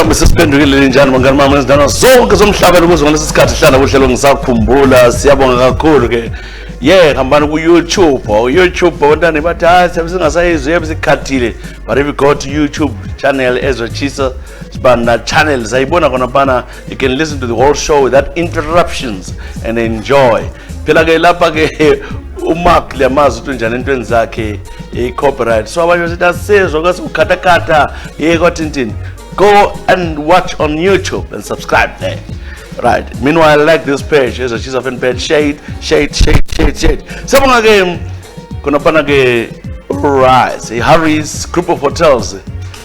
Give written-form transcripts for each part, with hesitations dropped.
mhlawumbe sesiphendukile njani mangani mama nezindana zonke zomhlaba ukuze ngalesi sikhathi hlala kuhlelo ngisakhumbula siyabonga kakhulu ke hambani ku YouTube abantwana bathi hayi singasayizwe yabesikhathile but if you go to YouTube channel Ezwachisa sibana channel sayibona khona bana you can listen to the whole show without interruptions and enjoy phela ke lapha ke uMark liyamazi ukuthi njani entweni zakhe copyright so abanye bathi asizwe kwase ukhatakhatha kwathintini go and watch on YouTube and subscribe there. Right. Meanwhile, I like this page. As a cheese of bed, shade. Sabonga ke kunapana ke Rise, Harry's group of hotels.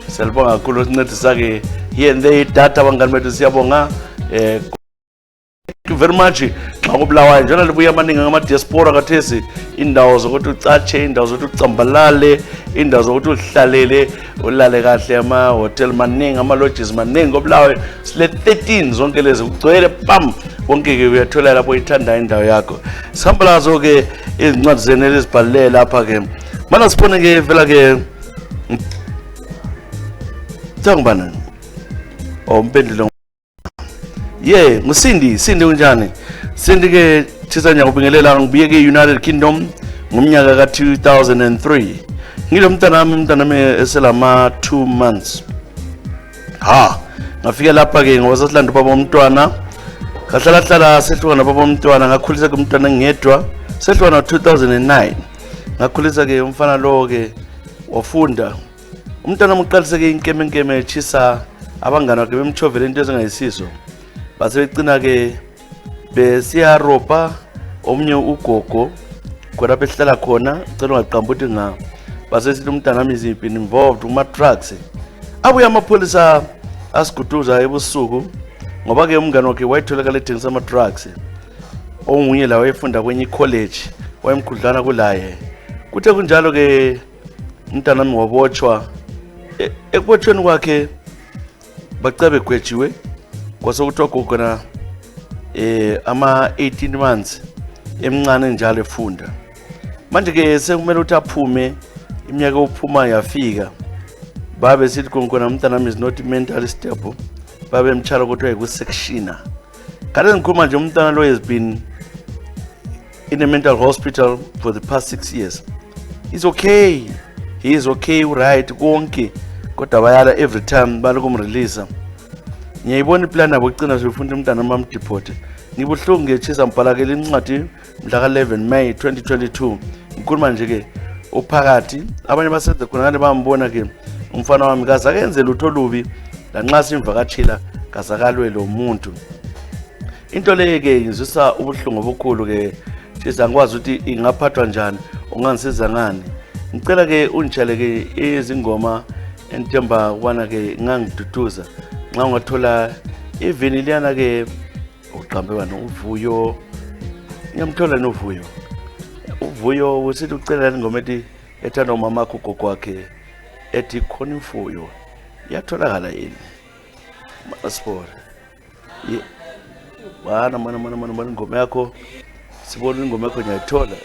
Selbonga kakhulu sincedisa ke here and there data bangani bethu siyabonga. Thank you very much. Xa kubulawayo njalo libuya amaningi ngama diaspora kathesi indawo zokuthi ucatshe indawo zokuthi ucambalale indawo zokuthi uhlalele ulale kahle ama hotel maningi ama lodges maningi ngobulawayo sile 13 zonke lezi ugcwele pam wonke ke uyathola lapho ithanda indawo yakho sihambalazo ke izincwadi zene lezibhalele lapha ke mana sibone ke vela ke ngibana umpendulo ngusindi unjani Sindi ke thisanya kubingelela ngibuye ke United Kingdom ngomnyaka ka 2003 ngilomntana eselama 2 months ngafika lapha ke ngoba sasilanda baba umntwana kahlala sehlukana baba umntwana ngakhulisa ke umntwana ngedwa sehlukana 2009 ngakhulisa ke umfana lo ke wafunda umntwana muqalise ke inkeme echisa abangana bakhe bemchovela into ezingayisizo base becina ke besiya ropa omnye ugogo kodwa behlala khona cela ungaqamba ukuthi base sithi umntana wami iziphi involved kuma drugs abuya amapholisa asiguduza ebusuku ngoba ke umngane wakhe wayitholakala ethengisa ama drugs ongunye la wayefunda kwenye college wayemkhudlana kulaye kuthe kunjalo ke umntana wami wabotshwa ekubotshweni kwakhe bacabe gwejiwe kwasokuthiwa gogona ama 18 months emncane njalo efunda manje ke sekumele ukuthi aphume iminyaka ophuma yafika babe sithi khona umntana wami is not mentally stable babe emtshalo ukuthi waye ku sectioner kade ngikhuluma nje umntana lo has been in a mental hospital for the past 6 years he is okay right konke kodwa bayala every time balokumrelease ngiyayibona iplan yabo ugcina sifunda umntana mama deport ngibuhlungu ngechisa mbhalakela incwadi mhla ka 11 May 2022 ngikhuluma nje ke uphakathi abanye basenze khona ngane bambona ke umfana wami kaza akenze lutho lubi lanxa simvakatshila kazakalwe lo muntu into le ke ngizisa ubuhlungu obukhulu ke chisa ngikwazi ukuthi ingaphathwa njani ungangisiza ngani ngicela ke unjale ke izingoma entemba kubana ke ngangiduduza nxa ungathola even iliyana ke uqambe bana uvuyo ngiyamthola uvuyo usithi ucela ingoma ethi ethanda umama wakho gogo wakhe ethi khona imfuyo yatholakala yini sport mana ingoma yakho sibona ingoma yakho ngiyayithola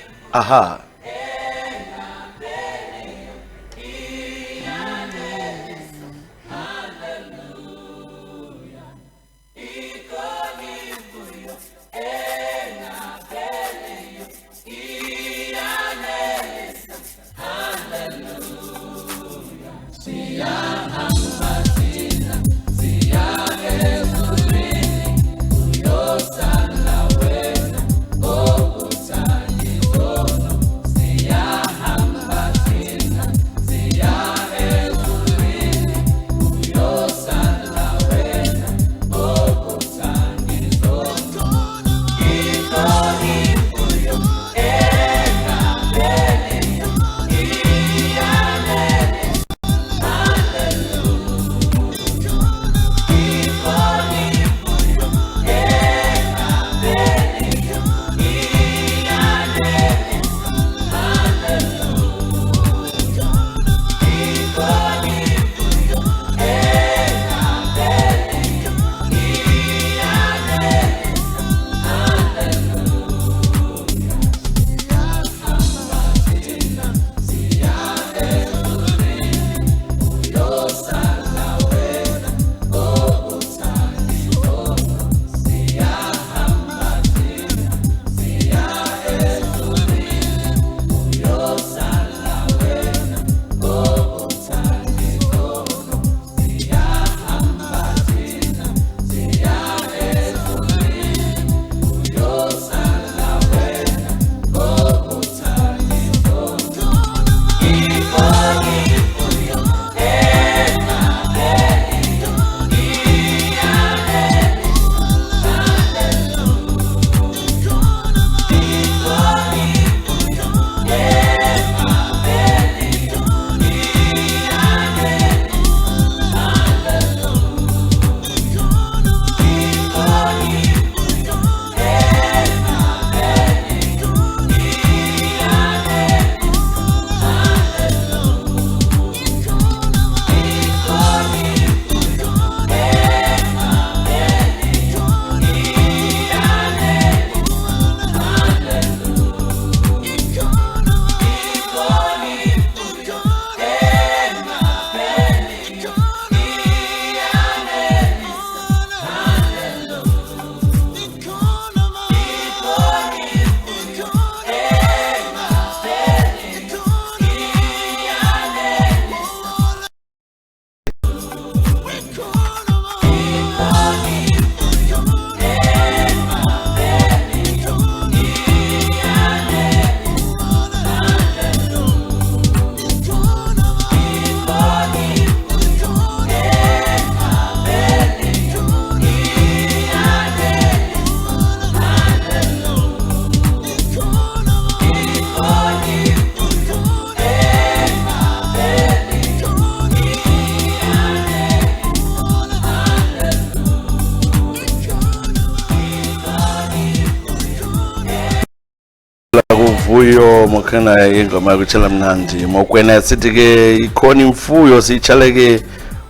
Mfuyo mokhana ingoma yokuthela mnandi mokwena sithi ke ikhona imfuyo siyitshale ke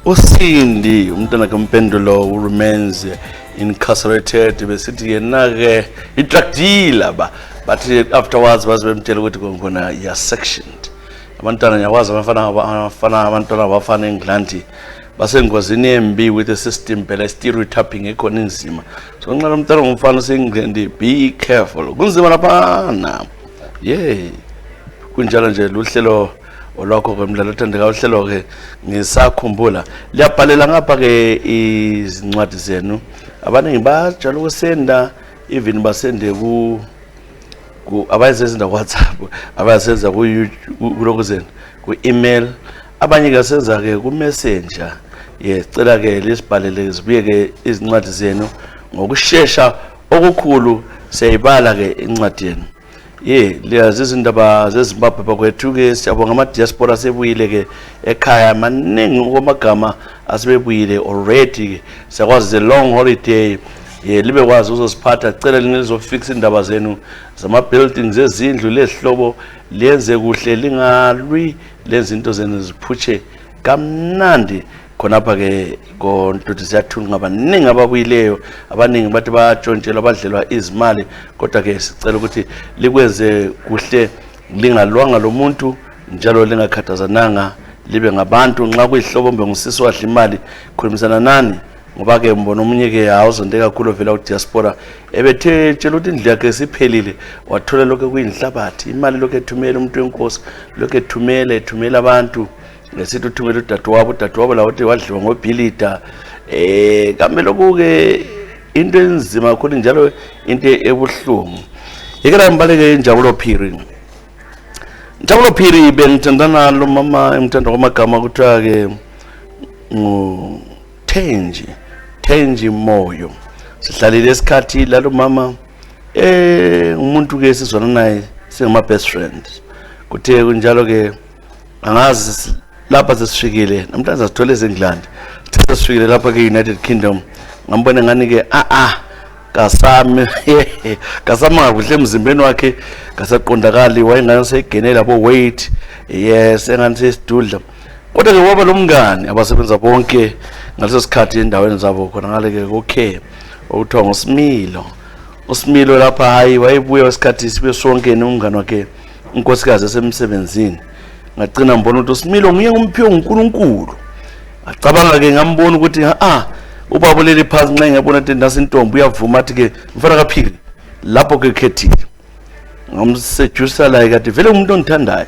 uSindi umntana kaMpendulo remains incarcerated besithi yena ke i-drug dealer but afterwards bazibemtshela ukuthi khona ya sectioned abantwana nyawazi abantwana abafana eNgilandi basengozini embi with the system phela stereotyping ekhona inzima so nxa umntwana ngumfana seNgilandi be careful kunzima lapha kunjalo nje luhlelo olwakho kwemidlalo othandeka uhlelo ke ngisakhumbula liyabhalela ngapha ke izincwadi zenu abaningi bajala ukusenda even basende ku abayisenza WhatsApp abayisenza kulokuzeni ku email abanye ke senza ke ku messenger cela ke lisibhalele zibuye ke izincwadi zenu ngokusheshsha okukhulu siyayibala ke incwadi yenu liyazi izindaba zeZimbabwe bakwethu ke siyabonga ama diaspora sebuyile ke ekhaya maningi ngokwamagama asebebuyile already siyakwazi the long holiday libe kwazi uzosiphatha cela linizofixa indaba zenu zama buildings ezindlu lezihlobo lenze kuhle lingalwi lenze into zenu ziphutshe kamnandi khonapha ke kontuthi siyathunga abaningi ababuyileyo abaningi bathi bajontshela abadlelwa izimali kodwa ke sicela ukuthi likwenze kuhle lingalwanga lo muntu njalo lingakhathazananga libe ngabantu nxa kuyihlobo mbe ngusisi wadla imali khulumisana nani ngoba ke mbona omunye ke awuzonde kakhulu vela u diaspora ebethe tshela ukuthi indlu yakhe siphelile wathola lokho kuyinhlabathi imali lokho ethumela umuntu wenkosi lokho ethumela abantu ngesithi uthumela udadewabo lawo uthi wadliwa ngobhilida kambe lokho ke into enzima kakhulu njalo into ebuhlungu yekela mbaleke Njabulo Phiri bengithandana lo mama emthanda kwamagama kuthiwa ke Thenji Moyo sihlalile isikhathi lalo mama umuntu ke sizwana naye singama best friends kuthe kunjalo ke angazi lapha sesifikile namhlanje sithole eZengland sesifikile lapha ke United Kingdom ngambona ngani ke kasama ngakuhle emzimbeni wakhe kasaqondakali wayengani segenela bo weight engani sesidudla kodwa ke waba lomngane abasebenza bonke ngaleso sikhathi endaweni zabo khona ngale ke okay okuthiwa uSmilo lapha hayi wayebuya wesikhathi sibe sonke nomngane wakhe unkosikazi esemsebenzini ngacina mbona ukuthi uSmilo nguye umphiwe uNkulunkulu acabanga ke ngambona ukuthi ubaba leli phansi nxa ngiyabona ukuthi nasintombi uyavuma athi ke mfana kaPhiri lapho ke khethile ngamsejusa la kade vele umuntu ongithandayo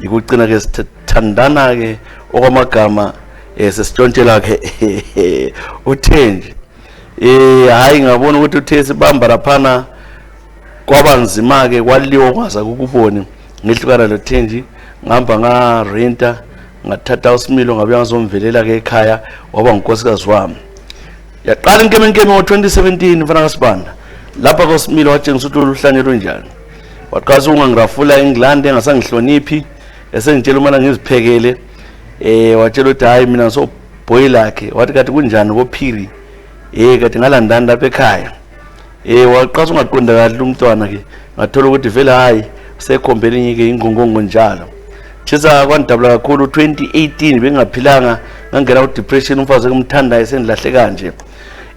ikucina ke sithandana ke okwamagama sesithontshela ke uThenji hayi ngabona ukuthi uthe sibamba laphana kwabanzima ke kwaliwa kwaza ukubona ngehlukana loThenji ngihamba ngarenta ngathatha uSmilo ngabuya ngizomvelela ke ekhaya waba unkosikazi wami yaqala inkeme ngo2017 mfana kaSibanda lapha koSmilo watshengisa ukuthi uluhlanyelo njani waqasa ungangirafula eNgilandi engasangihloniphi esengitshela uma ngiziphekele watshela ukuthi hayi mina ngisobhoyi lakhe wathi kathi kunjani koPhiri kathi ngalandani lapha ekhaya waqasa ungaqonda kahle umntwana ke ngathola ukuthi vele hayi sekhombele nyike ingongongo njalo chisa kwandabula kakhulu 2018 bengaphilanga ngangena ku depression umfazi kumthanda esendilahle kanje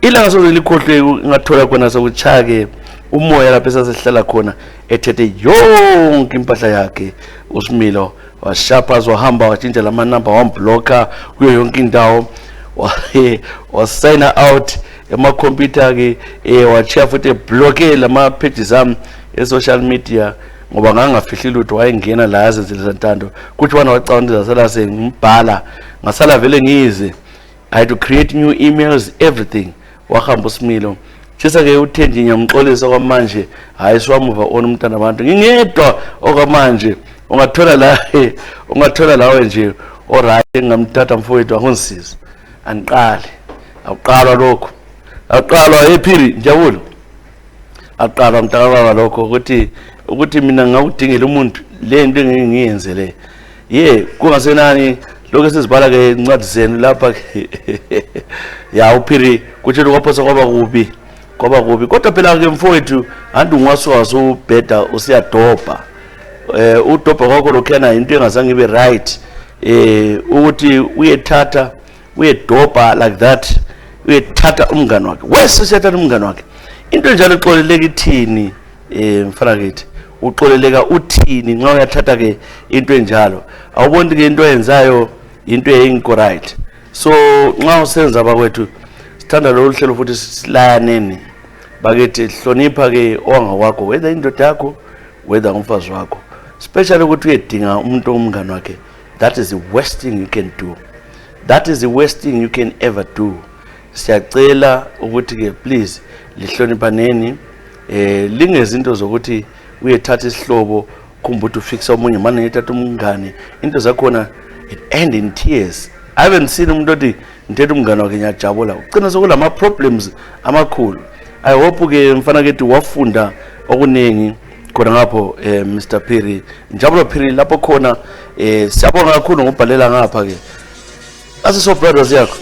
ilanga soze likhohle ngathola khona sokuchake umoya lapha esasihlala khona ethethe yonke impahla yakhe uSmilo washapa zohamba watshintsha lama number wamblocker kuyo yonke indawo wasign out ema computer ke wachiya futhi block lama pages am e-social media ngoba ngangafihli lutho wayengena la yazenzela zantando kuthi wana wacawunda zasala sengimbhala ngasala vele ngize I had to create new emails everything wahamba uSmilo chisa ke uThenji nyamxolisa kwamanje hayi swamuva ona umntana abantu ngingedwa okwamanje ungathola lawe nje oright ngamthatha mfowethu akungisiza angiqale awuqalwa lokho awuqalwa ePhiri Njabulo aqala mntakababa lokho ukuthi mina ngawudingela umuntu le nto engiyenze le kungasenani lokho sizibhala ke incwadi zenu lapha ya uPhiri kutshela kwaphosa kwaba kubi kodwa phela ke mfowethu anti ungwaswazi ubheda usiyadobha udobha kwakho lokhuyana into engazange ibe right ukuthi uyedobha like that, uyethatha umngane wakhe, wesesiyathatha umngane wakhe. Into njalo ixoleleka ithini mfana kithi? Uxoleleka uthini nxa uyathatha ke into enjalo? Awuboni ke into oyenzayo into engekho right. So nxa usenza bakwethu sithanda lo hlelo futhi silayaneni bakithi, hlonipha ke owangawakho, whether indoda yakho whether umfazi wakho, especially ukuthi uyedinga umuntu omngane wakhe. That is the worst thing you can do. That is the worst thing you can ever do. Siyacela ukuthi ke please lihloniphaneni, lingezinto zokuthi uyethatha isihlobo kumbe uthi ufixa omunye manje ethatha umngane, into zakhona it end in tears. I haven't seen umuntu othi ngithethe umngane wakhe ngiyajabula, ugcina sokulama problems amakhulu. I hope ke mfana kethi wafunda okuningi khona ngapho Mr. Phiri, Njabulo Phiri lapho khona. Siyabonga kakhulu ngobhalela ngapha ke asiso brothers yakho.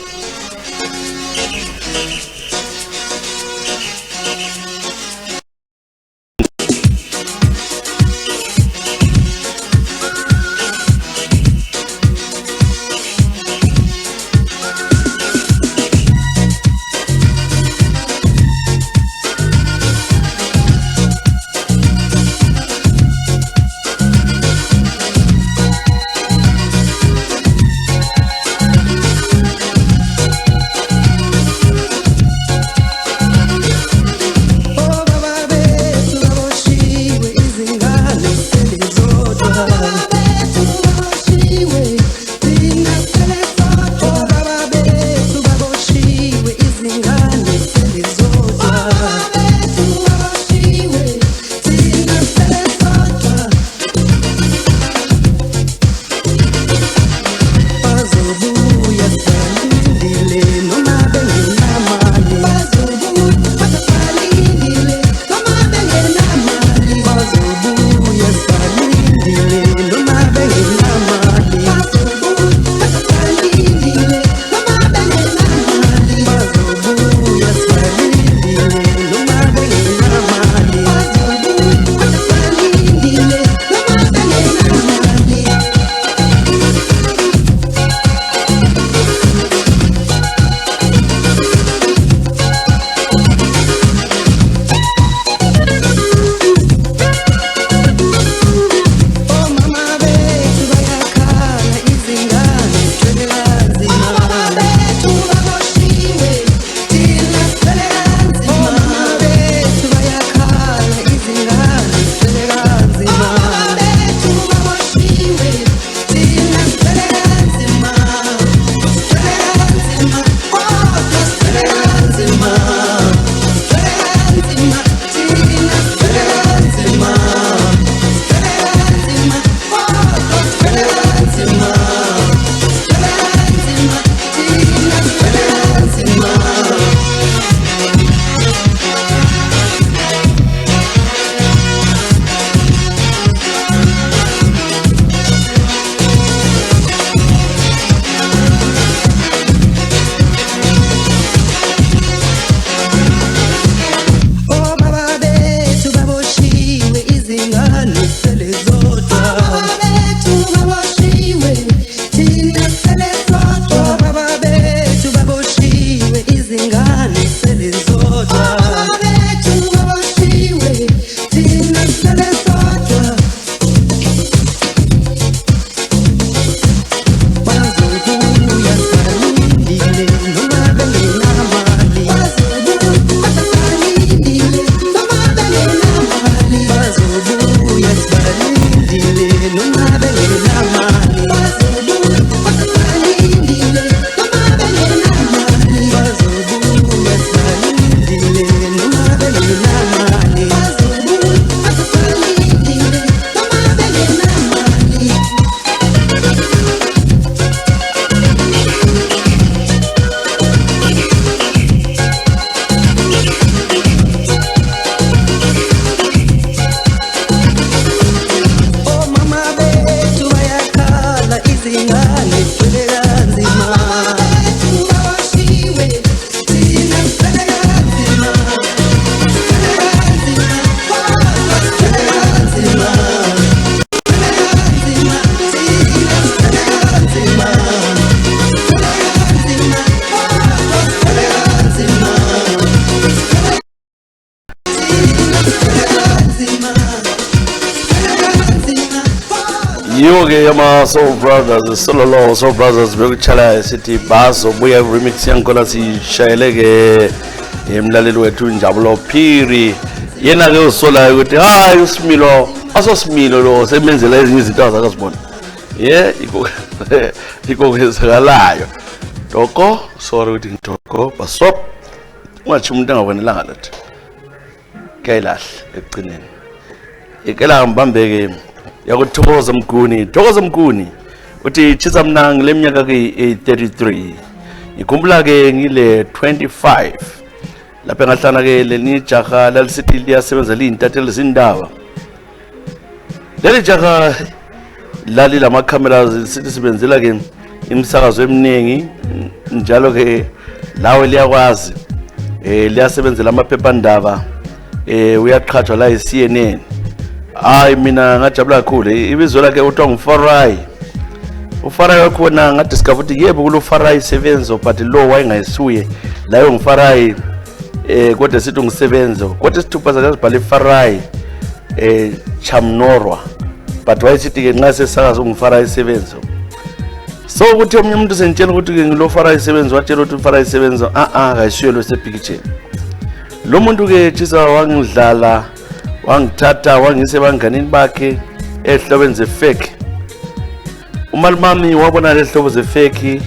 yiwo-ke yama-Soul Brothers, Sololo Soul Brothers bekutshala sithi bazobuya remix yangikhona sishayele-ke emlaleli wethu Njabulo Phiri. Yena-ke uzisolayo ukuthi hayi uSimilo asoSimilo lo semenzela ezinye izinto azakazibona. Iko kwenzakalayo. Doko, sorry ukuthi ngidoko, basop. Ungathi umuntu angabonelanga lutho. Kayilahle ekugcineni. Ikela ngibambeke yakuthokoza Mguni. Thokoza Mguni uthi chisa mina ngileminyaka ke-33. Ikhumbula ke ngile 25. Lapha ngahlana ke leni jaha lalisithi liyasebenza liyintatheli zindaba. Leli jaha lali lama cameras sithi sibenzela ke imisakazo eminingi njalo ke lawe liyakwazi liyasebenzela amaphephandaba uyaqhathwa la eCNN. Hayi mina ngajabula kakhulu ibizo lakhe uthiwa nguFarai. uFarai wakhona ngadiscover ukuthi yebo kulo Farai Sevenzo but lo wayengayisuye layo nguFarai kodwa sithi nguSevenzo kodwa isithupha sakazibhala iFarai Chamnorwa but wayesithi ke nxa sesakaza nguFarai Sevenzo. So ukuthi omunye umuntu sentshela ukuthi ke ngilo Farai Sevenzo watshela ukuthi uFarai Sevenzo akayisuye lo sepicture. Lo muntu ke tshisa wangidlala wangithatha wangise banganini bakhe ehlobeni ze-fake. Umalumami wabona le hlobo ze-fake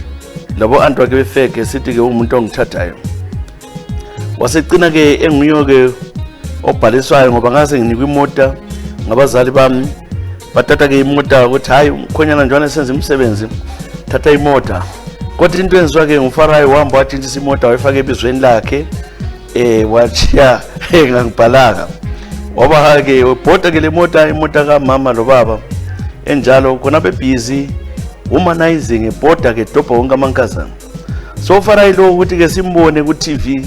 labo antu wakhe be-fake sithi ke umuntu ongithathayo. Wasegcina ke enguyo ke obhaliswayo ngoba ngase nginikwa imota ngabazali bami bathatha ke imota ukuthi hayi umkhonyana njalo senze umsebenzi thatha imota. Kodwa into enziwa ke nguFarai wahamba watshintshisa imota wayifaka ebizweni lakhe wachiya ngangibhalaka. Waba ke ubhoda ke le mota imota kaMama lo baba enjalo khona bebusy humanizing ebhoda ke dobha wonke amankazana. So Farai lo ukuthi ke simbone ku TV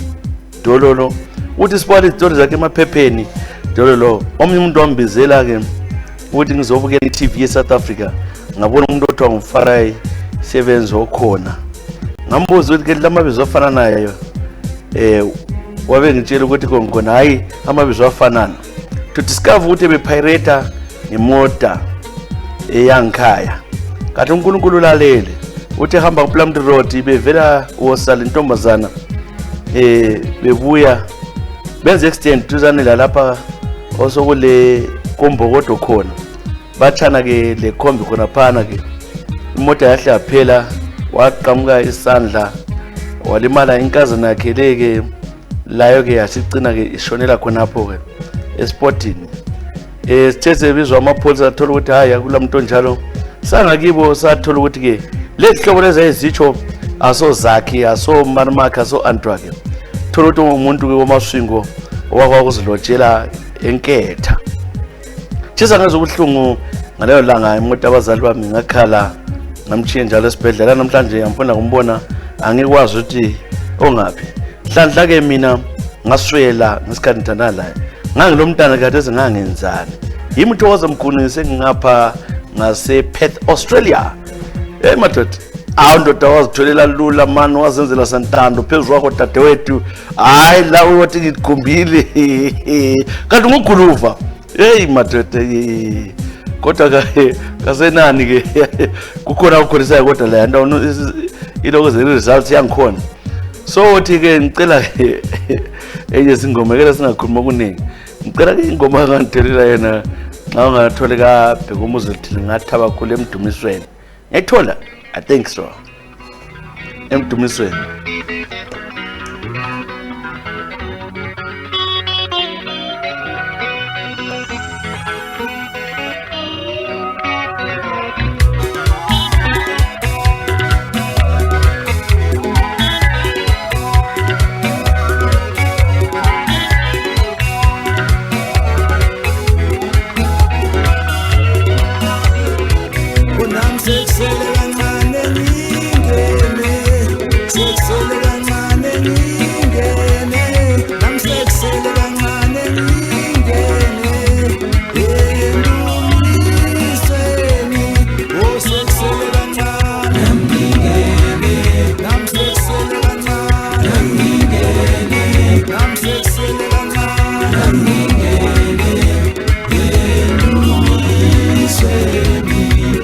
Dololo uthi sibone izitori zakhe emaphepheni Dololo omunye umuntu wambizela ke ukuthi ngizobukela iTV yeSouth Africa ngabona umuntu othiwa nguFarai Sevenzo okhona. Ngambuza ukuthi ke lamabizo afana nayo wabe ngitshela ukuthi khona hayi amabizo afanana. To discover ukuthi bepirate ngemota eyangikhaya. Kathi uNkulunkulu lalele uthi hamba kuPlumtree Road bevela wosala intombazana bebuya benze extend tuzane lapha osokule kombokodo khona. Bathana ke le khombi khona phana ke imoto yahle yaphela waqhamuka isandla walimala inkazana yakhe leke layo ke yasicina ke ishonela khonapho ke esportini. Sithe bizwa amapholisa athola ukuthi hayi akulamuntu onjalo sangakibo sathola ukuthi ke lezihlobo lezi ezitsho asozakhi aso Marimark aso Antwake thola ukuthi umuntu ke womaswingo owakwakuzilotshela enketha. Tshisa ngazokuhlungu ngaleyo langa imoto abazali bami ngakhala ngamchiye njalo esibhedlela namhlanje ngiyamfuna kumbona angikwazi ukuthi ongaphi. Hlanhla ke mina ngaswela ngesikhathi ngithanda la ngangilo mntana kade sengangenzani. Yimi Thokoza Mguni sengingapha ngase Perth Australia. Madoda ndoda wazitholela lula mani wazenzela santando phezulu kwakho dadewethu hayi la uyothi ngikhumbile kanti nguguluva madoda kodwa kasenani ke kukhona ukukholisayo kodwa la nto iloko ze results yangikhona. So uthi ke ngicela enye singoma ke singakhuluma okuningi. Ngicela ke ingoma kangithelela yena xa ungathola kabheka umuzi lithini ngathaba kakhulu emdumisweni. Ngiyithola I think so. Emdumisweni. Seni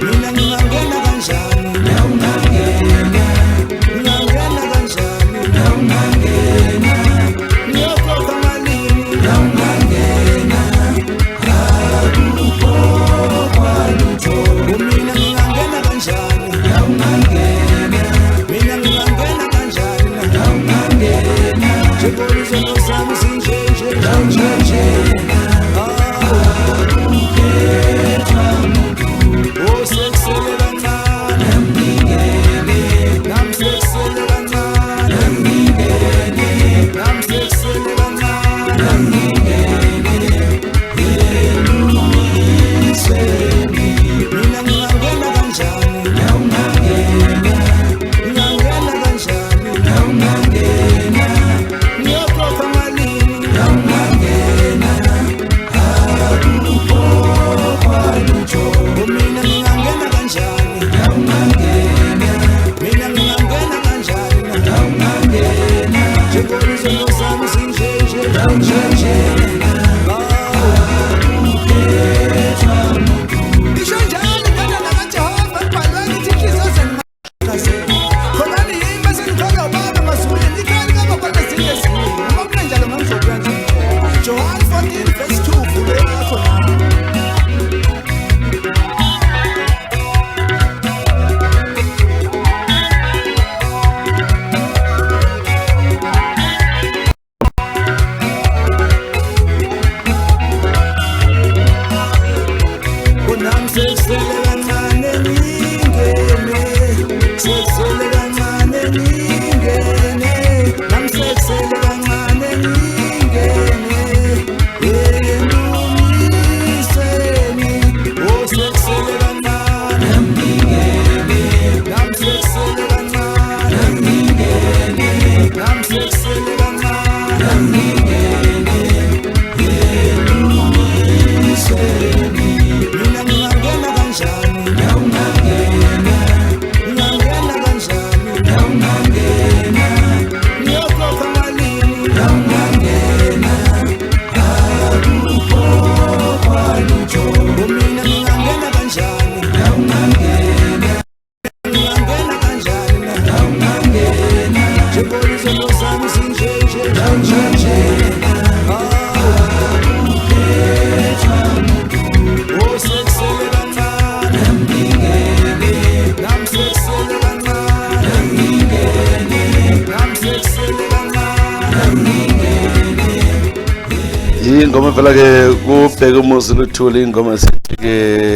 ingoma vela ke kubheka umuzi luthuli ingoma sithi ke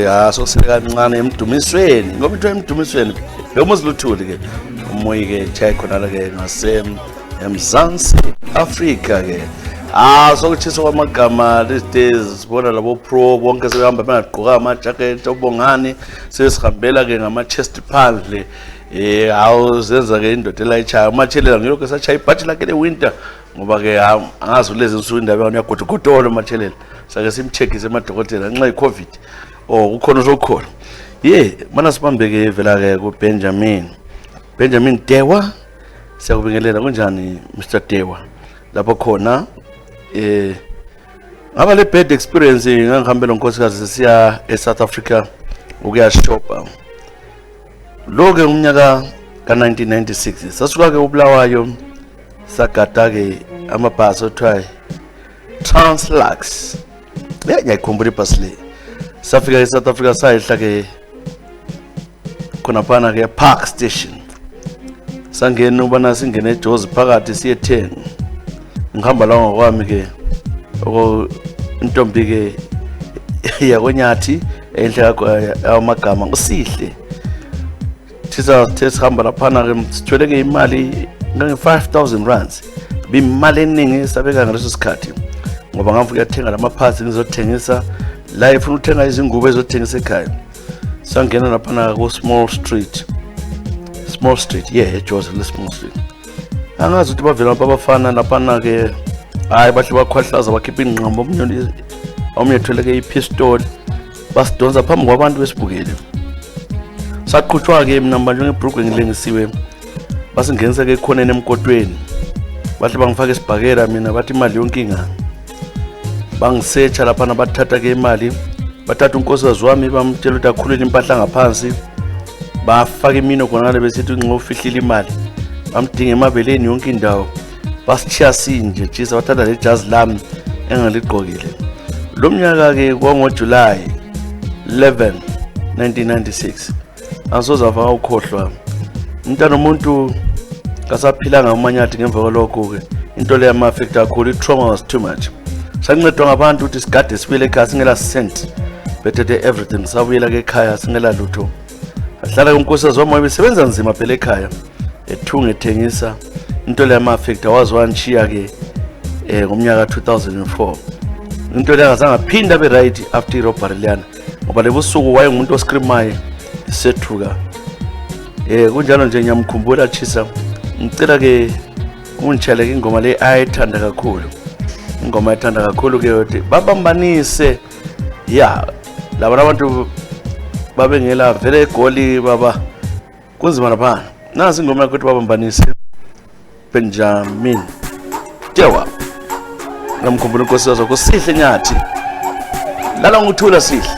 asosele kancane emdumisweni ngoba ithiwa emdumisweni umuzi luthuli ke umoyi ke chaya khona la ke eMzansi Afrika ke sokuthisa kwamagama these days sibona labo pro bonke sebehamba bengagqoka ama jacket obongani sesihambela ke ngama chest phandle awuzenza ke indoda elayitshaya umathelela ngilokho esachaya ibhathi lakhe le winter ngoba ke angazi lezi insuku indaba yona yagodokotolo mathelela sake simcheckise emadokotela nxa iCovid ukhona osokhona mana sibambe ke vela ke kuBenjamin Dewa siyakubingelela kunjani Mr Dewa lapho khona ngaba le bad experience ngangihambela unkosikazi sesiya eSouth Africa ukuya shopa lo ke umnyaka ka1996 sasuka ke uBulawayo sagada ke amabhasi othiwa Translux ngiyakhumbula ibhasi le safika eSouth Africa sayihla ke khona phana ke Park Station sangena ubana singene eJozi phakathi siye 10 ngihamba la ngokwami ke intombi ke yakonyathi enhle amagama usihle sihamba laphana ke sithwele ke imali nge-5,000 rands bimali eningi sabeka ngaleso sikhathi ngoba ngavuka ukuthenga lamaphathi ngizothengisa la ifuna ukuthenga izingubo ezothengisa ekhaya sangena laphana ku Small Street eJozi le Small Street angazi ukuthi bavela babafana laphana ke hayi bahle bakhwahlaza bakhipha ingqambo omnye ethwele ke ipistol basidonsa phambi kwabantu besibukele saqhutshwa ke mina manje ngeBrooklyn ngilengisiwe basingenisa ke khona emkotweni bahle bangifaka isibhakela mina bathi imali yonke ingani bangisearcha lapha bathatha ke imali bathatha unkosikazi wami bamtshela ukuthi akhulule impahla ngaphansi bafaka imino khona ngale besithi ngofihlile imali bamdinga emabeleni yonke indawo basichiya sinje jisa bathatha le jazi lami engaligqokile lo mnyaka ke ngoJuly 11 1996 asozava ukhohlwa umntana umuntu kasaphilanga umanyathi ngemva kwalokho ke into le yama affect kakhulu itrauma was too much sangincedwa ngabantu ukuthi sigade sibuyele ekhaya singela cent bethethe everything sabuyela ke ekhaya singela lutho ahlala unkosikazi wami wayesebenza nzima phela ekhaya ethunga ethengisa into le yama affect wazi wanshiya ke ngomnyaka 2004 into le ngazange aphinda be right after irobbery liyana ngoba lebusuku wayengumuntu oscreamayo sethuka kunjalo nje ngiyamkhumbula chisa ngicela ke ungitshele ingoma le ayithanda kakhulu ingoma ayithanda kakhulu ke yothi babambanise laba abantu babengela vele egoli baba kunzima lapha nasi ingoma yakho babambanise Benjamin Dewa namkhumbula inkosikazi wakho Sihle Nyathi lala nguthula Sihle.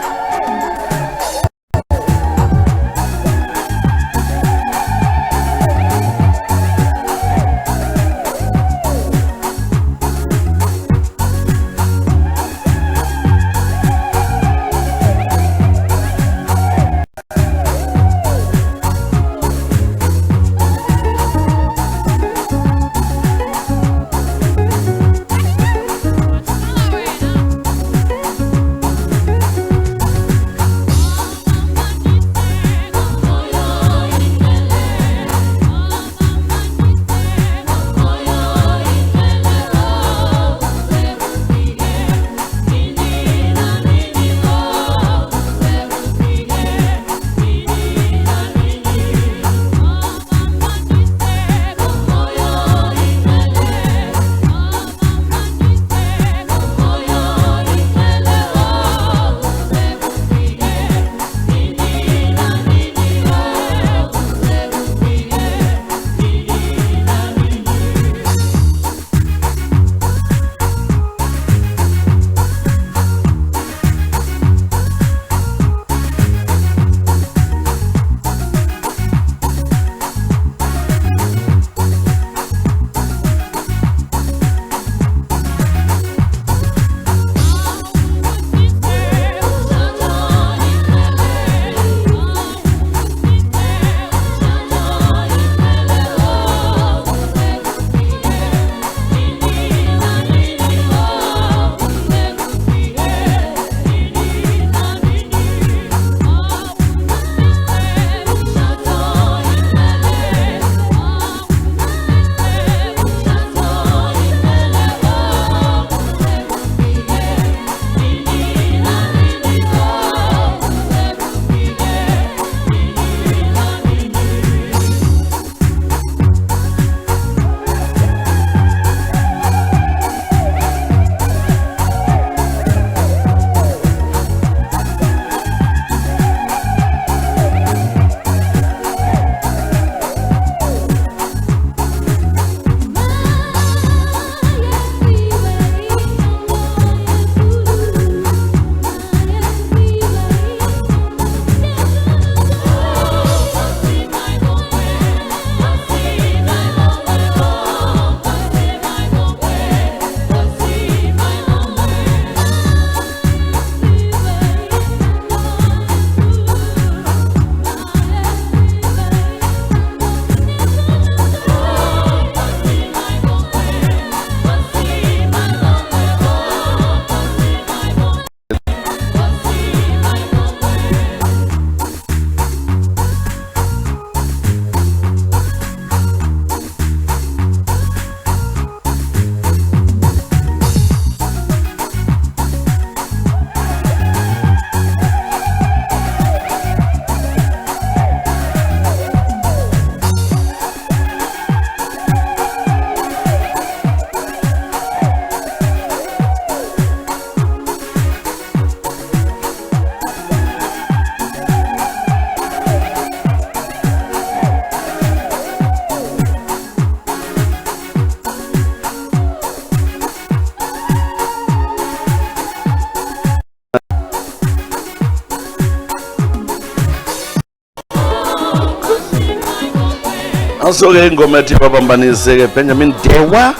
Asoke ingoma ethi babambanise ke Benjamin Dewa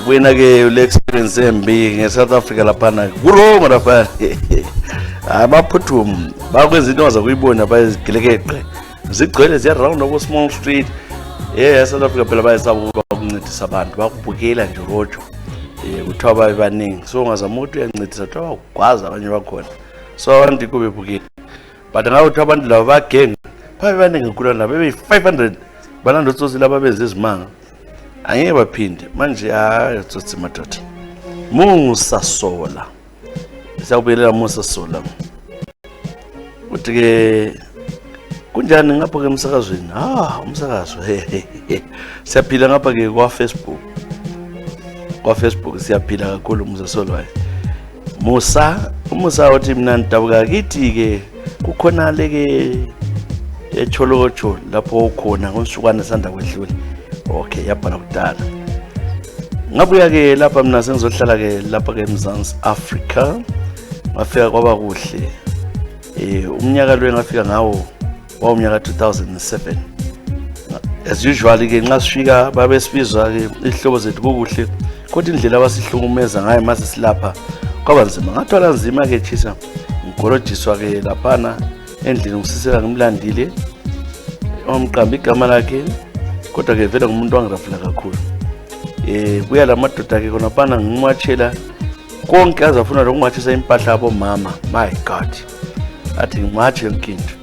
wena ke le experience embi ngeSouth Africa laphana kurongo lapha abaphuthuma bakwenza into zakuyibona bayizigelekeqe zigcwele ziya round over Small Street South Africa phela bayisaba ukuncedisa abantu bakubukela nje rojo kuthiwa bayibaningi so ungazama ukuthi uyancedisa kuthiwa ugwaza abanye bakhona so abantu kube bukela but ngathi abantu laba bagenga bayibaningi kukhula nabo bebe 500 banando tsotsi laba benze izimanga angeke baphinde manje tsotsi madoda Musa Sola siyakubelela Musa Sola uthi ke kunjani ngapha ke emsakazweni umsakazo siyaphila ngapha ke kwa Facebook siyaphila kakhulu Musa Sola Musa uthi mina ndabuka kithi ke kukhona leke echolocho lapho khona ngonsukwana sanda kwedlule okay yabhala kudala Ngabuya ke lapha mina sengizohlala ke lapha ke eMzansi Africa. Ngafika kwaba kuhle. Umnyaka lo engafika ngawo wawumnyaka 2007. As usually ke nxa sifika babe sibizwa ke ihlobo zethu kukuhle kodwa indlela abasihlukumeza ngayo mase silapha kwaba nzima. Ngathola nzima ke chisa ngigolojiswa ke laphana endlini ngisiseka ngimlandile omqamba igama lakhe kodwa ke vele ngumuntu wangirafula kakhulu. Buya lamadoda ke khona phana ngimwatshela konke azafuna lokungwathisa impahla yabo mama. My God, athi ngimatshe yonkinto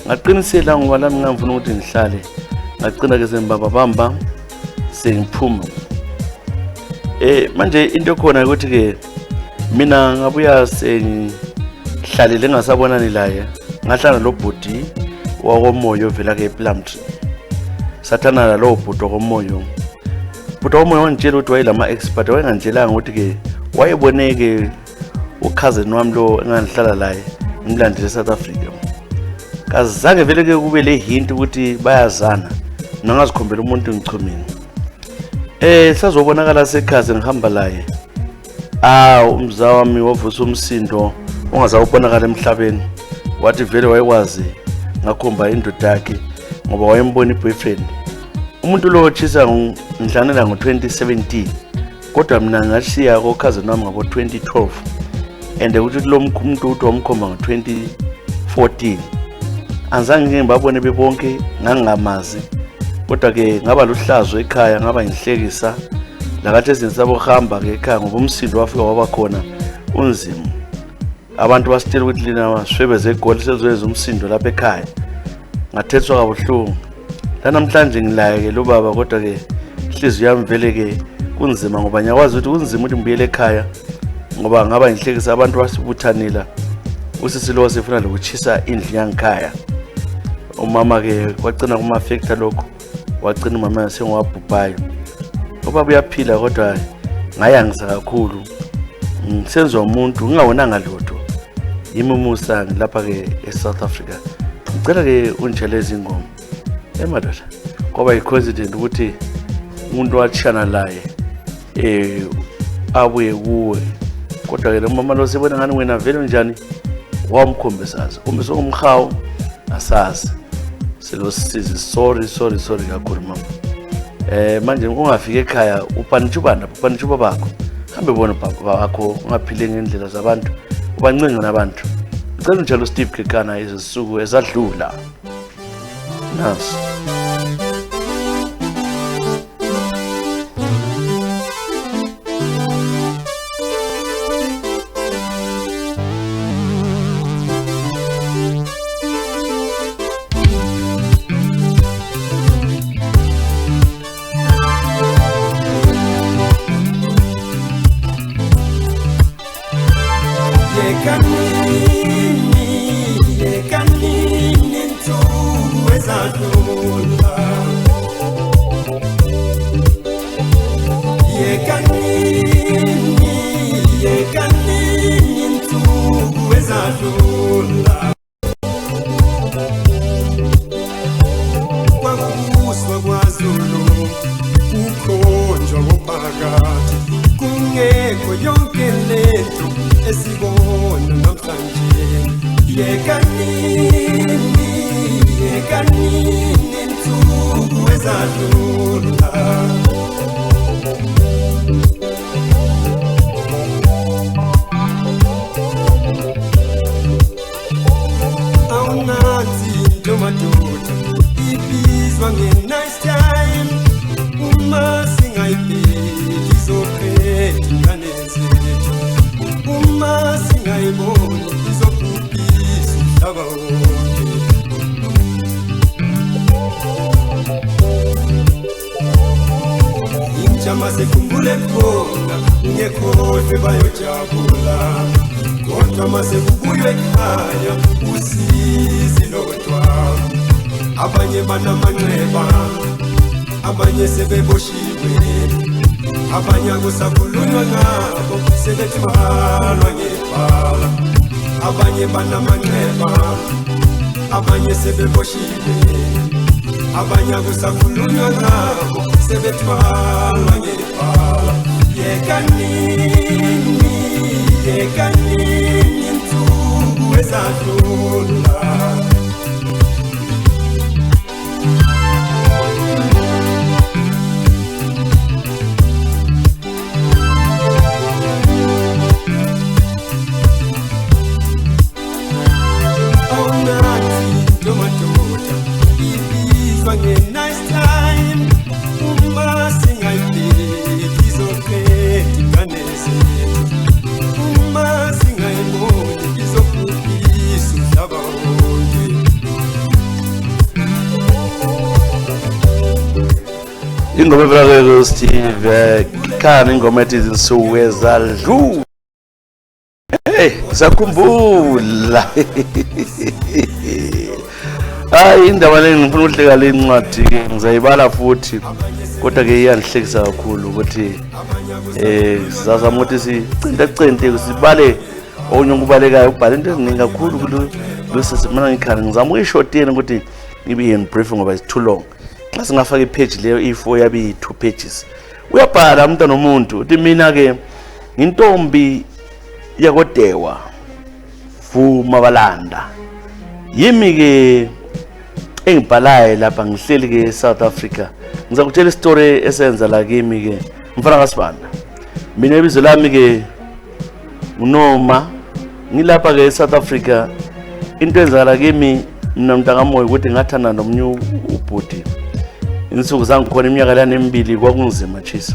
ngaqinisela ngoba lami ngangifuna ukuthi ngihlale ngagcina ke sembabamba sengiphuma. Manje into khona ukuthi ke mina ngabuya sengihlalele ngasabonani laye ngahlala lo bhodi wakomoyo vela ke Plumtree sathana la lo bhodi wakomoyo. Bhodi wakomoyo wangitshela ukuthi wayelama expert wayengantshelanga ukuthi ke wayeboneke ucousin wami lo engangihlala laye ngimlandile eSouth Africa. Kazange vele ke kube le hint ukuthi bayazana nangazikhombela umuntu ngichumini. Sazobonakala sekhaze ngihamba laye. Umza wami wavusa umsindo ongazawubonakala emhlabeni. Wathi vele wayekwazi ngakhomba indoda yakhe ngoba wayembona iboyfriend. Umuntu lo chisa ngihlanela ngo2017 kodwa mina ngashiya cousin wami ngabo 2012 and ukuthi lo muntu uthi wamkhomba ngo2014. Anzange ngibabone bebonke ngangamazi kodwa ke ngaba luhlazo ekhaya ngaba ngihlekisa lakathi ezinsabo hamba ke ekhaya ngoba umsindo wafika waba khona unzima. Abantu basitshela ukuthi lina waswebeze egoli sezoyenza umsindo lapha ekhaya. Ngathethwa kabuhlungu. Namhlanje ngilaye ke lo baba kodwa ke inhliziyo yami vele ke kunzima ngoba ngiyakwazi ukuthi kunzima ukuthi ngibuyele ekhaya ngoba ngaba ngihlekisa abantu basibuthanila usisi lo sefuna lokuchisa indlu yangikhaya. Umama ke kwagcina kuma factor lokho wagcina umama sengwabhubhayo. Ubaba uyaphila kodwa ngayangisa kakhulu. Ngisenzo umuntu ngingawonanga lutho. Yimumusa lapha ke eSouth Africa. Ngicela ke unjele izingoma. Madoda ngoba icoincident ukuthi umuntu wachana laye abuye kuwe kodwa ke lo mama lo sibona ngani wena vele njani wamkhombisazi umbese umhawu asazi selo sizi sorry kakhulu mama. Manje ungafika ekhaya upanitshuba bakho hambe bona baba bakho ungaphile ngendlela zabantu ubancinga nabantu. Ngicela njalo Steve Kekana izisuku ezadlula nasi. Abanye banamanxeba abanye sebeboshiwe abanye akusakhulunywa ngabo sebethwalwa ngepala abanye banamanxeba abanye sebeboshiwe abanye akusakhulunywa ngabo sebethwalwa ngepala yekanini insuku ezadlula nice time uma singayibheki izoqeda inganese uma singayiboni izobhubhisa umhlaba wonke ingoma evela Steve Khan ingoma ethi izinsuku ezadlula hey sakhumbula hayi indaba le ngifuna ukuhleka le incwadi ke ngizayibala futhi kodwa ke iyangihlekisa kakhulu ukuthi sizazama ukuthi sicinte sibale onye ukubalekayo ubhale into eziningi kakhulu kulesi mina ngikhana ngizama ukuyishorteni ukuthi ibe in brief ngoba it's too long xa singafaka ipage leyo i4 yabi 2 pages uyabhala umuntu nomuntu uthi mina ke intombi yakodewa Vuma Balanda yimi ke engibhalayo lapha ngihleli ke South Africa ngizakutshela istory esenza la kimi ke mfana kaSibanda mina ibizo lami ke uNoma ngilapha ke South Africa into enzakala kimi mina mntakamoya ukuthi ngathanda nomnye ubhuti insuku zangu khona iminyaka lana emibili kwakunzima chisa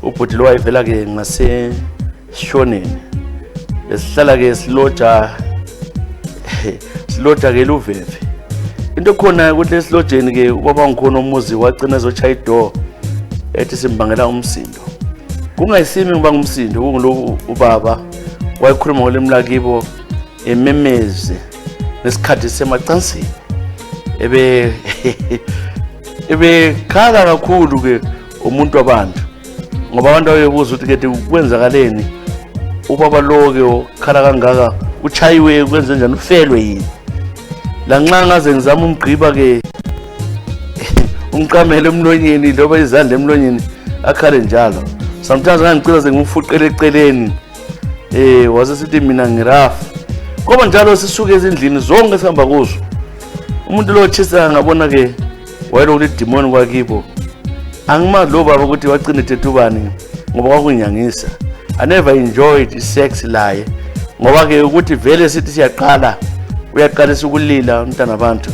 ubhuti lo wayevela ke ngase Shoneni esihlala ke siloja ke Luveve into khona ukuthi esilojeni ke ubaba ngikhona umuzi wagcina ezochaya idoor ethi simbangela umsindo kungayisimi ngibanga umsindo kungulo ubaba wayikhuluma ngolimi lakibo ememeze nesikhathi semacansini ebe khala kakhulu ke umuntu wabantu ngoba abantu bayebuza ukuthi ke kwenzakaleni ubaba lo ke khala kangaka uchayiwe kwenze njani ufelwe yini la nxa ngaze ngizama umgqiba ke umqamele emlonyeni loba izandla emlonyeni akhale njalo sometimes ngangicela ngimfuqele eceleni wasesithi mina ngirafu ngoba njalo sisuke ezindlini zonke sihamba kuzo umuntu lo chisa ngabona ke wayelokuthi demon kwakibo angimazi lo baba ukuthi wagcina ethubani ngoba kwakunyangisa I never enjoyed sex laye ngoba ke ukuthi vele sithi siyaqala uyaqalisa ukulila umntana abantu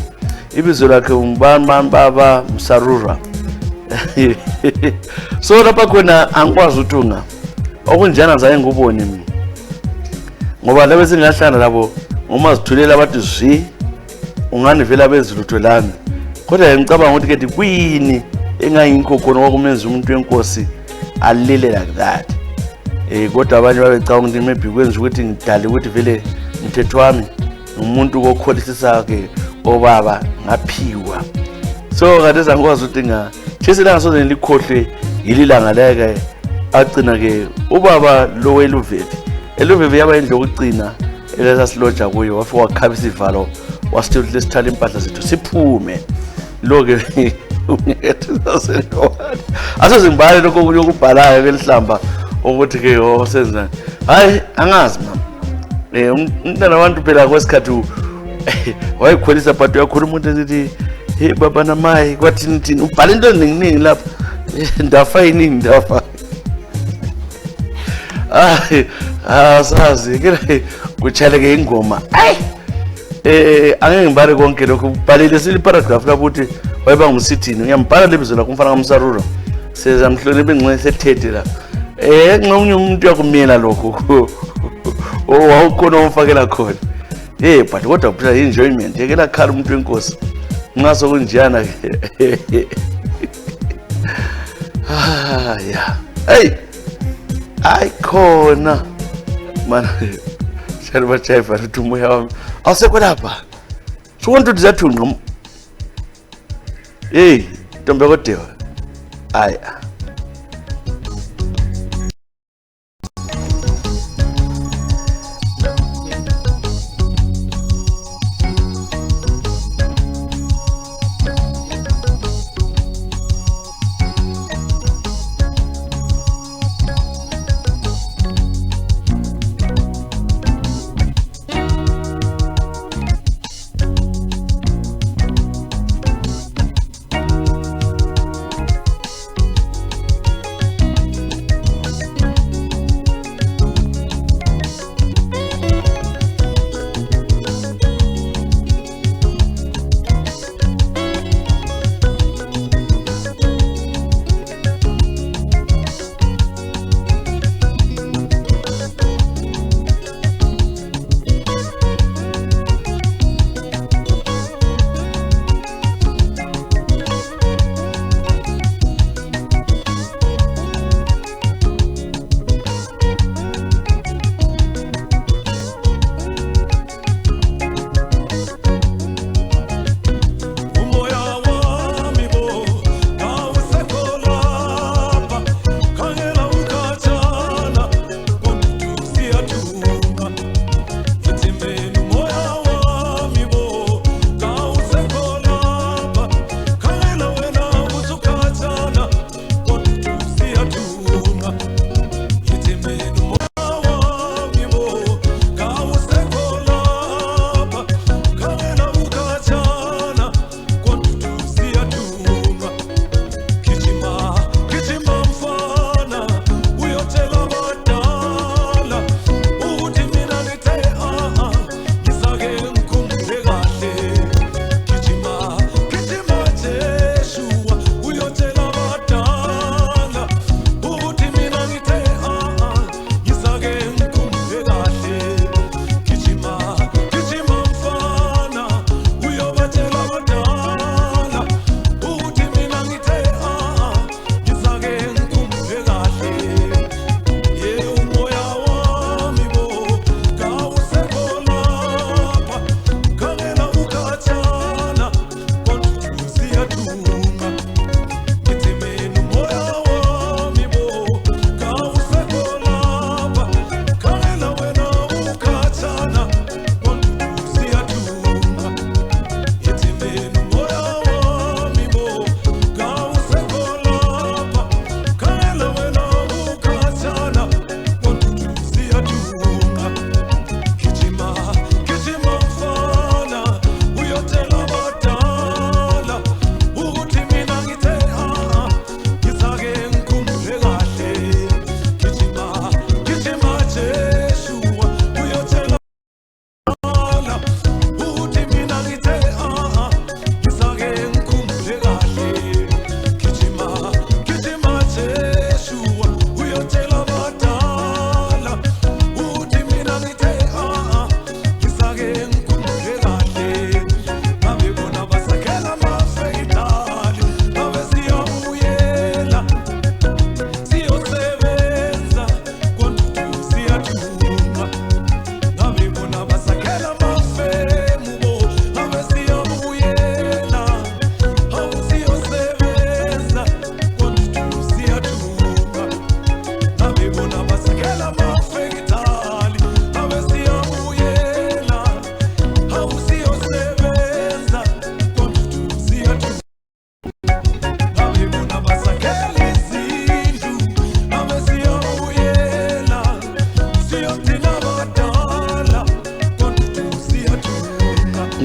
ibizo lakhe umbani baba Msarura so lapha khona angikwazi uthunga okunjana zaye ngubone mina ngoba laba singahlala labo uma zithulela abathi zwi ungani vela bezilutho lami kodwa ngicabanga ukuthi ke kwini engayingikho khona okumenza umuntu wenkosi alile like that kodwa abanye babecabanga ukuthi maybe kwenza ukuthi ngidale ukuthi vele umthetho wami umuntu kokholisisa ke obaba ngaphiwa so kade sangikwazi ukuthi chesela ngasoze ngilikhohle yililanga leke agcina ke ubaba lo weluveve eluveve yaba indlu yokucina elesa siloja kuyo wafika wakhabisa ivalo wasithe lesithala impahla zethu siphume lo ke asoze ngibale lokho kunye ukubhalayo ke lihlamba ukuthi ke osenza hayi angazi mama umntana abantu phela kwesikhathi wayikhwelisa but uyakhuluma umuntu ethi hey baba namayi kwathini thini ubhala into eziningi lapha ndafa yini ndafa asazi ke kuchaleke ingoma angeke ngibale konke lokho ubhalile sili paragraph lapho uthi wayiba ngumsithini uyambhala lebizo lakho umfana kaMsarura sezamhlole bengcwe sethethe la nxa umuntu yakumela lokho wawukhona umfakela khona but kodwa phela enjoyment yekela khala umuntu wenkosi nxa sokunjiyana ke yeah hey ayikhona mana shali bachayiva ukuthi umoya wami awusekho lapha sukonto dizathunqa ntombi yakodewa aya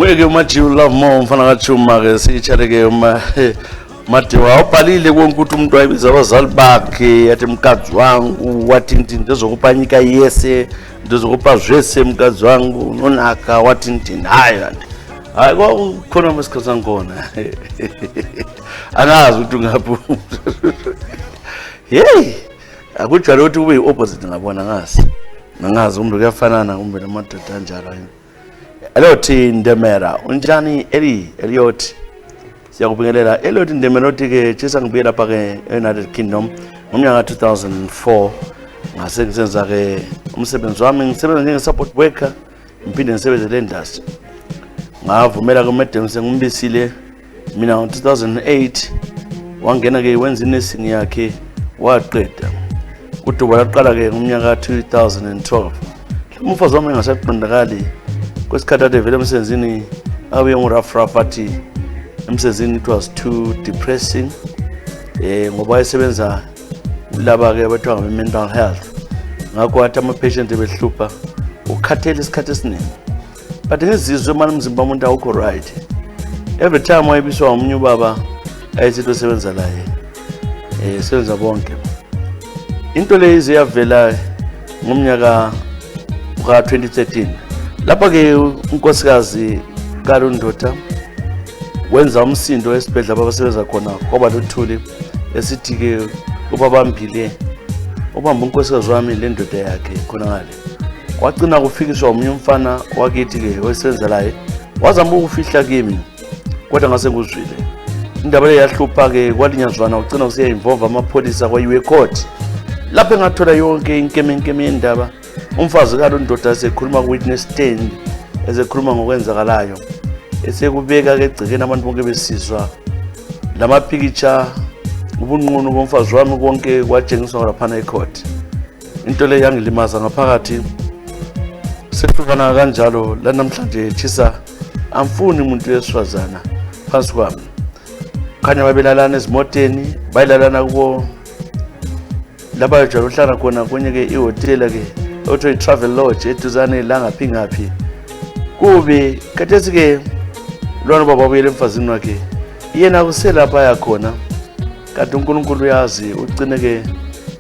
Nguye-ke uMajiwu Love More umfana kaJuma-ke siyitshale-ke Madiwa awubhalile konke ukuthi umuntu wayebiza abazali bakhe yathi mkazi wangu wathi ndizokupanyika yese ndizokupa zwese mkazi wangu nonaka wathi ndini hayi kanti hayi khona masikhathi sangkhona angazi ukuthi ngaphi hey akujwayele ukuthi kube yi-opposite ngabona nangazi umuntu kuyafanana kumbe namadoda anjalo yini Elothi Ndemera unjani Eliot siyakubingelela Eliot Ndemera othi-ke tshisa ngibuye lapha-ke e-United Kingdom ngomnyaka 2004 ngase ngisenza-ke umsebenzi wami ngisebenza njenge-support worker ngiphinde ngisebenze le-industry ngavumela kumedem sengimbisile mina ngo-2008 wangena-ke wenza inursing yakhe waqeda uduba laqala-ke ngomnyaka 2012 umfazi wami engasaqondakali kwesikhathi ade vele emsebenzini abuye ngurafraf athi emsebenzini it was too depressing ngoba wayesebenza laba-ke abathiwa ngabe-mental health ngakho wathi ama-patient behlupha ukhathele isikhathi esiningi but ngizizwe mani umzimba womuntu awukho right every time wayebiswa omunye ubaba ayesithi osebenza laye sebenza bonke into leyo ize yavela ngomnyaka ka-2013 lapha-ke unkosikazi kaLundota wenza umsindo esibhedlela abasebenza khona kwaba lothuli esithi-ke ubabambile ubamba unkosikazi wami le ndoda yakhe khona ngale wagcina kufikiswa omunye umfana wakithi-ke osebenza laye wazama ukufihla kimi kodwa ngase nguzwile indaba leyo yahlupha-ke kwalinyazwana ugcina kusiya-involve amapholisa kwayiwe court lapho engathola yonke inkeme yendaba umfazi kaLundota esekhuluma ku-witness stand esekhuluma ngokwenzakalayo esekubeka-ke egcekeni abantu bonke besizwa lamaphikitsha ubunqunu bomfazi wami konke kwatshengiswa laphana ecourt into leyo yangilimaza ngaphakathi sekuhlukana kanjalo lanamhlanje tshisa amfuni umuntu wesifazana phansi kwami khanya babelalana ezimoteni bayilalana kubo lapha yajwayele uhlala khona kwenye-ke ihhotela-ke othiwa i-travel lodge eduzane la ngaphi kube khathesi-ke lwana baba buyele emfazini wakhe yena kuselapha yakhona kanti uNkulunkulu uyazi ugcine-ke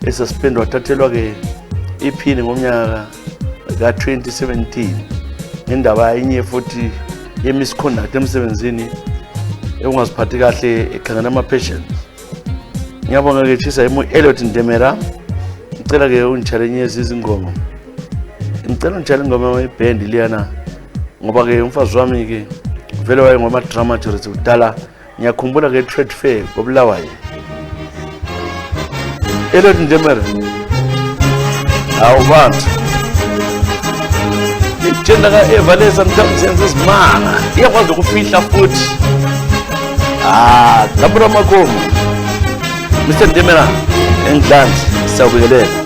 esuspend wathathelwa-ke iphini ngomnyaka ka-2017 ngendaba enye futhi ye-misconduct emsebenzini ungaziphathi kahle ekhangela ama-patients ngiyabonga-ke tshisa Eliot Ndemera ngicela-ke ungitshalenye izingoma ngicela ungitshale ingoma yebhendi liyana ngoba-ke umfazi wami-ke vele waye ngoma-dramaturist kudala ngiyakhumbula-ke trade fair koBulawayo Eliot Ndemera hawu bantu ijenda ka-Eva sometimes senza izimanga iyakwazi ukufihla futhi lapho amakomo Mr. Ndemera engidlanti siyawubingelela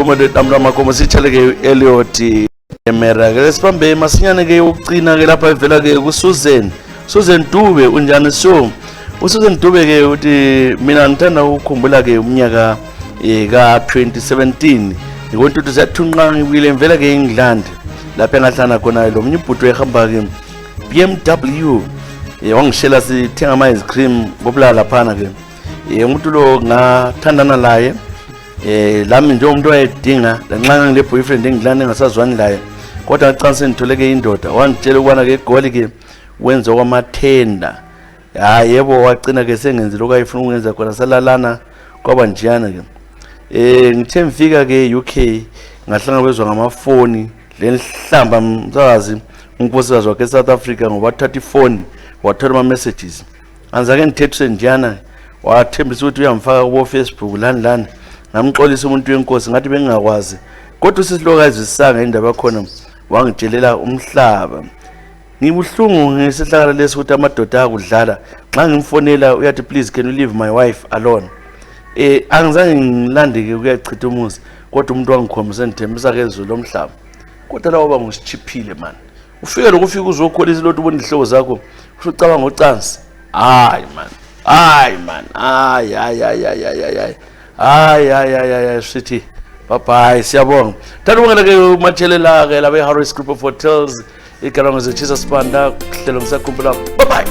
siqhuma letamla makomo sitshale ke Elliot Emera ke sibambe masinyane ke ukugcina ke lapha ivela ke kuSusan Dube unjani so uSusan Dube ke uthi mina ngithanda ukukhumbula ke umnyaka ka 2017 ngontuthi sathunqa ngibile mvela ke eNgland lapha engahlana khona lo mnye ibhuti ehamba ke BMW wangishela sithenga ama ice cream ngobulala laphana ke umuntu lo ngathandana laye lami nje umuntu wayedinga lanxa ngile boyfriend engilana engasazwani laye kodwa ngicance ngithole ke indoda wangitshela ukwana ke egoli ke wenza kwamathenda yebo wagcina ke sengenze lokho ayifuna ukwenza khona salalana kwaba njiyana ke ngithe mfika ke UK ngahlangabezwa ngamafoni lenhlamba msakazi unkosikazi wakhe South Africa ngoba 34 wathola ama messages anzake ngithethuse njiyana wathembisa ukuthi uyamfaka ku Facebook lani ngamxolisa umuntu wenkosi ngathi bengingakwazi kodwa usisilokazi sisanga indaba yakhona wangitshelela umhlaba ngibuhlungu ngesihlakala lesi ukuthi amadoda akudlala xa ngimfonela uyathi please can you leave my wife alone angizange ngilande ke ukuyachitha umuzi kodwa umuntu wangikhombisa ngithembisa ke ezulu lomhlaba kodwa lawo bangisichiphile man ufike lokufika uzokholisa lothi ubona ihloko zakho usucabanga ngocansi hayi man ay sithi bye siyabonga thanda ukungena ke umathelela ke labe Harris Group of Hotels igala ngizechisa sibanda kuhlelo ngisakhumbula bye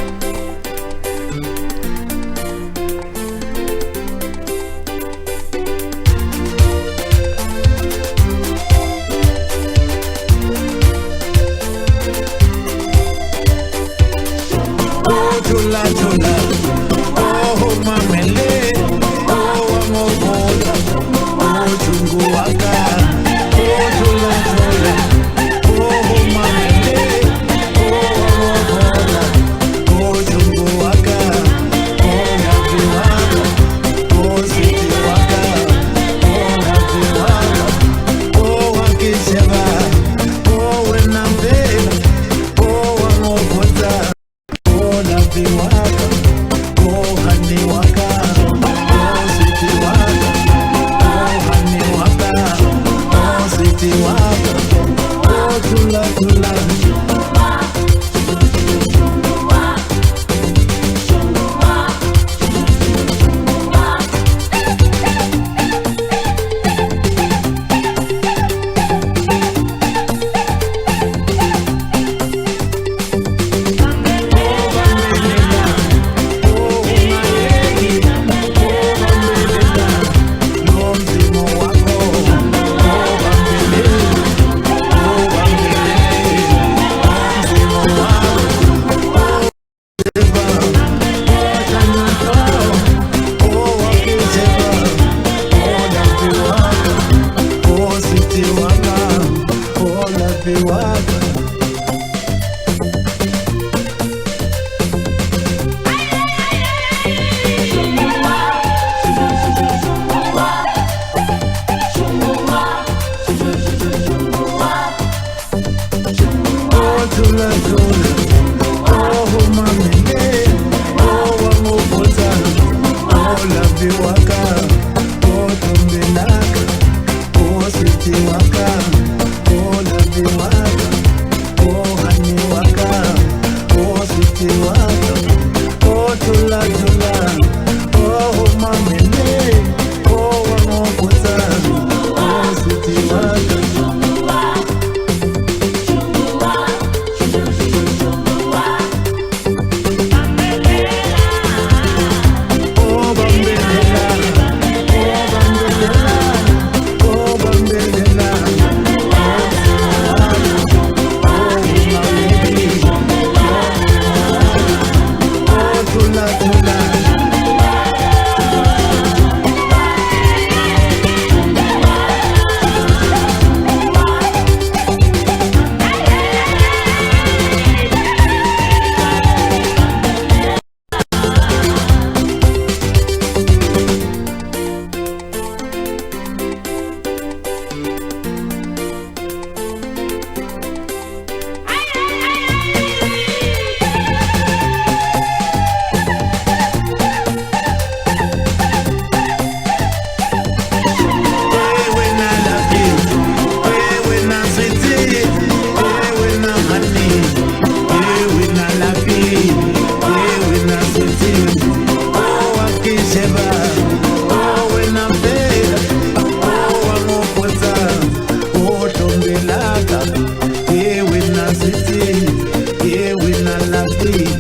baby